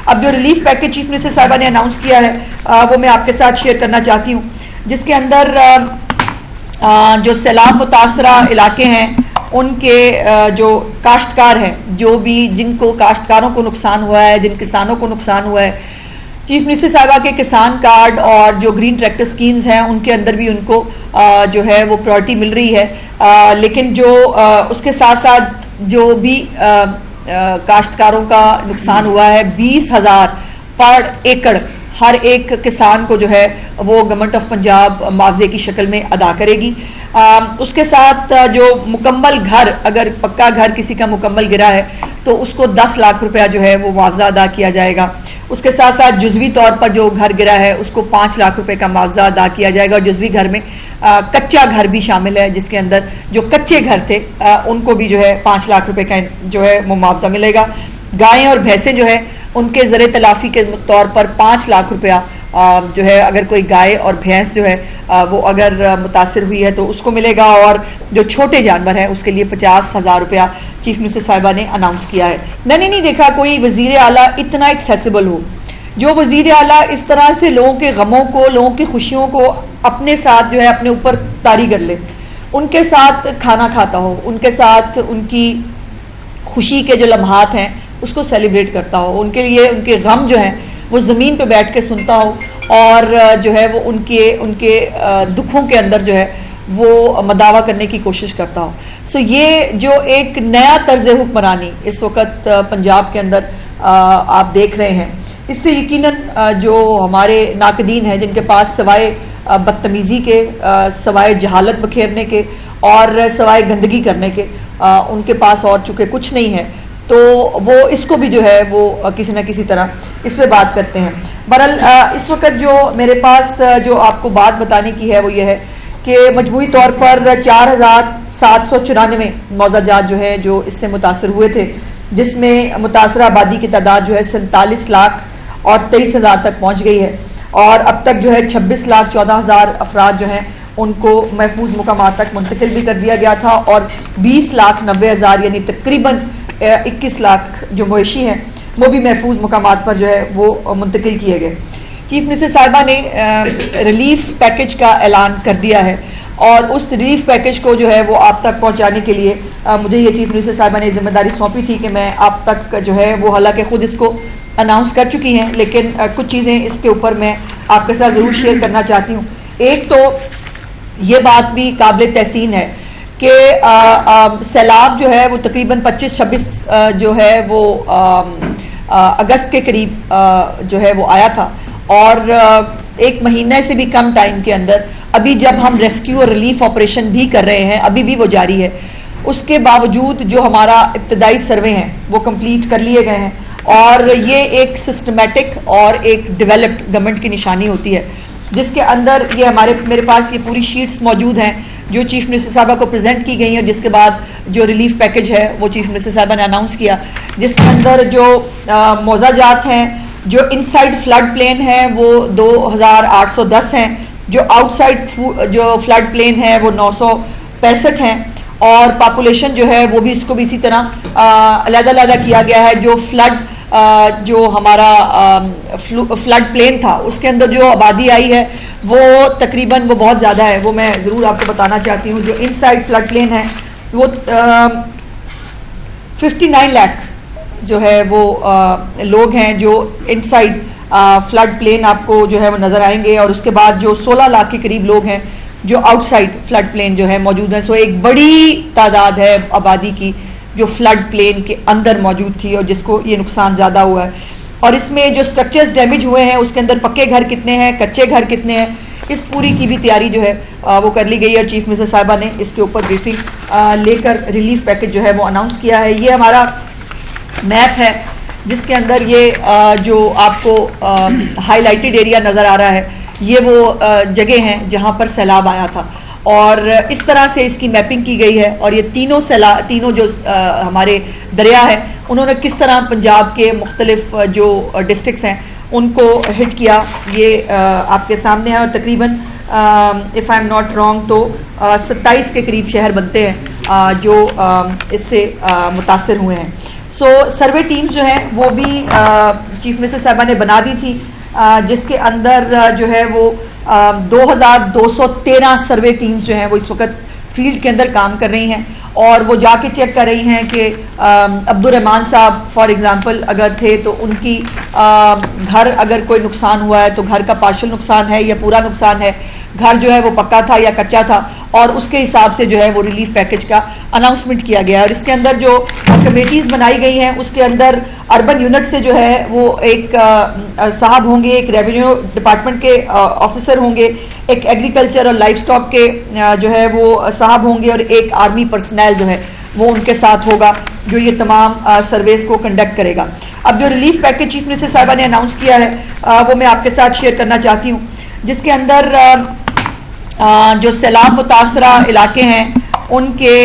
अब जो relief package chief minister साहिबा ने अनाउंस किया है वो मैं आपके साथ शेयर करना चाहती हूँ, जिसके अंदर जो सैलाब मुतासरा इलाके हैं उनके जो काश्तकार हैं, जो भी जिनको काश्तकारों को नुकसान हुआ है, जिन किसानों को नुकसान हुआ है, चीफ मिनिस्टर साहिबा के किसान कार्ड और जो ग्रीन ट्रैक्टर स्कीम्स हैं उनके अंदर भी उनको जो है वो प्रायोरिटी मिल रही है। लेकिन जो उसके साथ साथ जो भी काश्तकारों का नुकसान हुआ है 20,000 पर एकड़ हर एक किसान को जो है वो गवर्नमेंट ऑफ पंजाब मुआवजे की शक्ल में अदा करेगी। उसके साथ जो मुकम्मल घर, अगर पक्का घर किसी का मुकम्मल गिरा है तो उसको 10 लाख रुपया जो है वो मुआवजा अदा किया जाएगा। उसके साथ साथ जुज़वी तौर पर जो घर गिरा है उसको 5 लाख रुपए का मुआवजा अदा किया जाएगा। और जुज़वी घर में कच्चा घर भी शामिल है, जिसके अंदर जो कच्चे घर थे उनको भी जो है 5 लाख रुपए का जो है वो मुआवजा मिलेगा। गायें और भैंसें जो है उनके ज़र तलाफ़ी के तौर पर 5 लाख रुपया जो है अगर कोई गाय और भैंस जो है वो अगर मुतासिर हुई है तो उसको मिलेगा। और जो छोटे जानवर हैं उसके लिए 50,000 रुपया चीफ मिनिस्टर साहिबा ने अनाउंस किया है। मैंने नहीं देखा कोई वजीर आला इतना एक्सेसिबल हो, जो वजीर आला इस तरह से लोगों के गमों को, लोगों की खुशियों को अपने साथ जो है अपने ऊपर तारी कर ले, उनके साथ खाना खाता हो, उनके साथ उनकी खुशी के जो लम्हात हैं उसको सेलिब्रेट करता हो, उनके लिए उनके गम जो हैं वो ज़मीन पे बैठ के सुनता हो और जो है वो उनके दुखों के अंदर जो है वो मदावा करने की कोशिश करता हो। सो ये जो एक नया तर्ज हुक्मरानी इस वक्त पंजाब के अंदर आप देख रहे हैं, इससे यकीनन जो हमारे नाकदीन हैं जिनके पास सवाए बदतमीज़ी के, सवाए जहालत बखेरने के और सवाए गंदगी करने के उनके पास और चूँकि कुछ नहीं है, तो वो इसको भी जो है वो किसी न किसी तरह इस पे बात करते हैं। बहरहाल इस वक्त जो मेरे पास जो आपको बात बताने की है वो ये है कि मजमूई तौर पर 4,794 मौजाजात जो है जो इससे मुतासर हुए थे, जिसमें मुतासरा आबादी की तादाद जो है 47 लाख और 23,000 तक पहुँच गई है। और अब तक जो है 26,14,000 अफराद जो हैं उनको महफूज मुकामात तक मुंतकिल भी कर दिया गया था और 20,90,000 यानी तकरीबन 21 लाख जो मवेशी हैं वो भी महफूज मुकामात पर जो है वो मुंतकिल किए गए। चीफ मिनिस्टर साहिबा ने रिलीफ पैकेज का ऐलान कर दिया है और उस रिलीफ पैकेज को जो है वो आप तक पहुंचाने के लिए मुझे ये चीफ मिनिस्टर साहिबा ने जिम्मेदारी सौंपी थी कि मैं आप तक जो है वो हालांकि खुद इसको अनाउंस कर चुकी हैं, लेकिन कुछ चीज़ें इसके ऊपर मैं आपके साथ ज़रूर शेयर करना चाहती हूँ। एक तो ये बात भी काबिल तहसीन है कि सैलाब जो है वो तकरीबन 25-26 जो है वो अगस्त के करीब जो है वो आया था और एक महीने से भी कम टाइम के अंदर अभी जब हम रेस्क्यू और रिलीफ ऑपरेशन भी कर रहे हैं, अभी भी वो जारी है, उसके बावजूद जो हमारा इब्तदाई सर्वे हैं वो कंप्लीट कर लिए गए हैं और ये एक सिस्टमेटिक और एक डेवलप्ड गवर्नमेंट की निशानी होती है, जिसके अंदर ये मेरे पास ये पूरी शीट्स मौजूद हैं जो चीफ मिनिस्टर साहबा को प्रेजेंट की गई है। जिसके बाद जो रिलीफ पैकेज है वो चीफ मिनिस्टर साहबा ने अनाउंस किया, जिसके अंदर जो मौजाजात हैं, जो इनसाइड फ्लड प्लेन है वो 2,810 हैं, जो आउटसाइड जो फ्लड प्लेन है वो 965 हैं और पॉपुलेशन जो है वो भी इसको भी इसी तरह अलग-अलग किया गया है। जो फ्लड जो हमारा फ्लड प्लेन था उसके अंदर जो आबादी आई है वो तकरीबन वो बहुत ज़्यादा है, वो मैं ज़रूर आपको बताना चाहती हूँ। जो इनसाइड फ्लड प्लेन है वो 59 लाख जो है वो लोग हैं जो इनसाइड फ्लड प्लेन आपको जो है वो नज़र आएंगे और उसके बाद जो 16 लाख के करीब लोग हैं जो आउटसाइड फ्लड प्लेन जो है मौजूद है। सो एक बड़ी तादाद है आबादी की जो फ्लड प्लेन के अंदर मौजूद थी और जिसको ये नुकसान ज़्यादा हुआ है। और इसमें जो स्ट्रक्चर्स डैमेज हुए हैं उसके अंदर पक्के घर कितने हैं, कच्चे घर कितने हैं, इस पूरी की भी तैयारी जो है वो कर ली गई है और चीफ मिनिस्टर साहिबा ने इसके ऊपर ब्रीफिंग लेकर रिलीफ पैकेज जो है वो अनाउंस किया है। ये हमारा मैप है जिसके अंदर ये जो आपको हाईलाइटेड एरिया नज़र आ रहा है, ये वो जगह हैं जहाँ पर सैलाब आया था और इस तरह से इसकी मैपिंग की गई है। और ये तीनों जो हमारे दरिया है उन्होंने किस तरह पंजाब के मुख्तलिफ जो डिस्ट्रिक्ट्स हैं उनको हिट किया, ये आपके सामने है। और तकरीबन if I am not wrong तो 27 के करीब शहर बनते हैं जो इससे मुतासर हुए हैं। सर्वे टीम्स जो हैं वो भी चीफ मिनिस्टर साहबा ने बना दी थी, जिसके अंदर जो है वो 2213 सर्वे टीम्स जो हैं वो इस वक्त फील्ड के अंदर काम कर रही हैं और वो जाके चेक कर रही हैं कि अब्दुल रहमान साहब फॉर एग्जांपल अगर थे तो उनकी घर अगर कोई नुकसान हुआ है तो घर का पार्शियल नुकसान है या पूरा नुकसान है, घर जो है वो पक्का था या कच्चा था, और उसके हिसाब से जो है वो रिलीफ पैकेज का अनाउंसमेंट किया गया है। और इसके अंदर जो कमेटीज बनाई गई हैं उसके अंदर अर्बन यूनिट से जो है वो एक साहब होंगे, एक रेवेन्यू डिपार्टमेंट के ऑफिसर होंगे, एक एग्रीकल्चर और लाइफ स्टॉक के जो है वो साहब होंगे और एक आर्मी पर्सनल जो है वो उनके साथ होगा जो ये तमाम सर्वेस को कंडक्ट करेगा। अब जो रिलीफ पैकेज चीफ मिनिस्टर साहिबा ने अनाउंस किया है वो मैं आपके साथ शेयर करना चाहती हूँ, जिसके अंदर जो सैलाब मुतासरा इलाके हैं उनके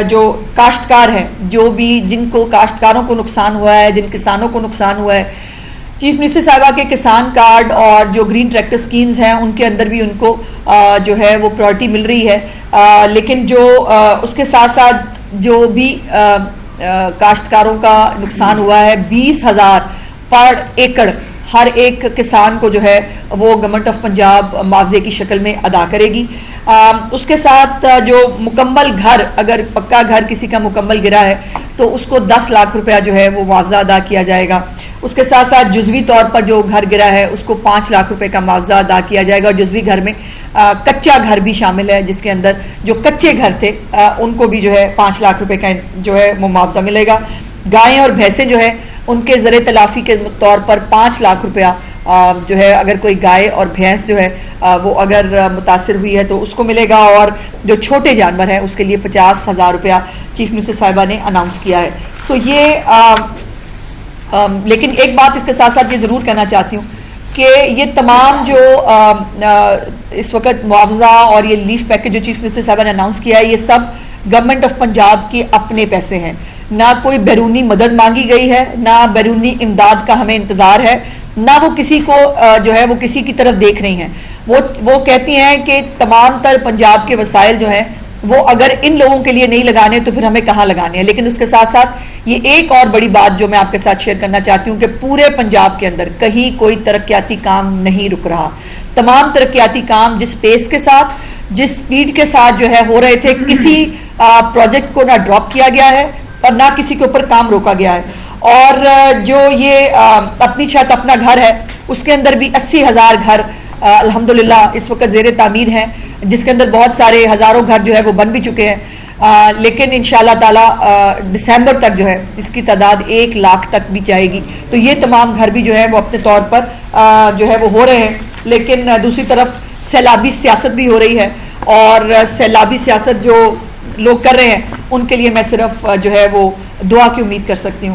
जो काश्तकार हैं, जो भी जिनको काश्तकारों को नुकसान हुआ है, जिन किसानों को नुकसान हुआ है, चीफ मिनिस्टर साहिबा के किसान कार्ड और जो ग्रीन ट्रैक्टर स्कीम्स हैं उनके अंदर भी उनको जो है वो प्रायोरिटी मिल रही है। लेकिन जो उसके साथ साथ जो भी काश्तकारों का नुकसान हुआ है 20,000 पर एकड़ हर एक किसान को जो है वो गवर्नमेंट ऑफ पंजाब मुआवजे की शक्ल में अदा करेगी। उसके साथ जो मुकम्मल घर, अगर पक्का घर किसी का मुकम्मल गिरा है तो उसको 10 लाख रुपया जो है वो मुआवजा अदा किया जाएगा। उसके साथ साथ जुजवी तौर पर जो घर गिरा है उसको 5 लाख रुपए का मुआवजा अदा किया जाएगा। और जुजवी घर में कच्चा घर भी शामिल है, जिसके अंदर जो कच्चे घर थे उनको भी जो है 5 लाख रुपए का जो है वो मुआवजा मिलेगा। गायें और भैंसें जो है उनके ज़र तलाफी के तौर पर 5 लाख रुपया जो है अगर कोई गाय और भैंस जो है वो अगर मुतासिर हुई है तो उसको मिलेगा। और जो छोटे जानवर हैं उसके लिए 50,000 रुपया चीफ मिनिस्टर साहिबा ने अनाउंस किया है। सो ये लेकिन एक बात इसके साथ साथ ये ज़रूर कहना चाहती हूँ कि ये तमाम जो इस वक्त मुआवजा और ये रिलीफ पैकेज जो चीफ मिनिस्टर साहिबा ने अनाउंस किया है ये सब गवर्नमेंट ऑफ पंजाब के अपने पैसे हैं, ना कोई बैरूनी मदद मांगी गई है, ना बैरूनी इमदाद का हमें इंतजार है, ना वो किसी को जो है वो किसी की तरफ देख रही हैं। वो कहती हैं कि तमाम तर पंजाब के वसाइल जो हैं वो अगर इन लोगों के लिए नहीं लगाने तो फिर हमें कहाँ लगाने हैं। लेकिन उसके साथ साथ ये एक और बड़ी बात जो मैं आपके साथ शेयर करना चाहती हूँ कि पूरे पंजाब के अंदर कहीं कोई तरक्याती काम नहीं रुक रहा। तमाम तरक्याती काम जिस पेस के साथ, जिस स्पीड के साथ जो है हो रहे थे, किसी प्रोजेक्ट को ना ड्रॉप किया गया है और ना किसी के ऊपर काम रोका गया है। और जो ये अपनी छत अपना घर है उसके अंदर भी 80,000 घर अल्हम्दुलिल्लाह इस वक्त ज़ेरे तामीर हैं, जिसके अंदर बहुत सारे हज़ारों घर जो है वो बन भी चुके हैं। लेकिन इंशाअल्लाह ताला दिसंबर तक जो है इसकी तादाद 1 लाख तक भी जाएगी। तो ये तमाम घर भी जो है वो अपने तौर पर जो है वो हो रहे हैं। लेकिन दूसरी तरफ सैलाबी सियासत भी हो रही है और सैलाबी सियासत जो लोग कर रहे हैं उनके लिए मैं सिर्फ जो है वो दुआ की उम्मीद कर सकती हूँ।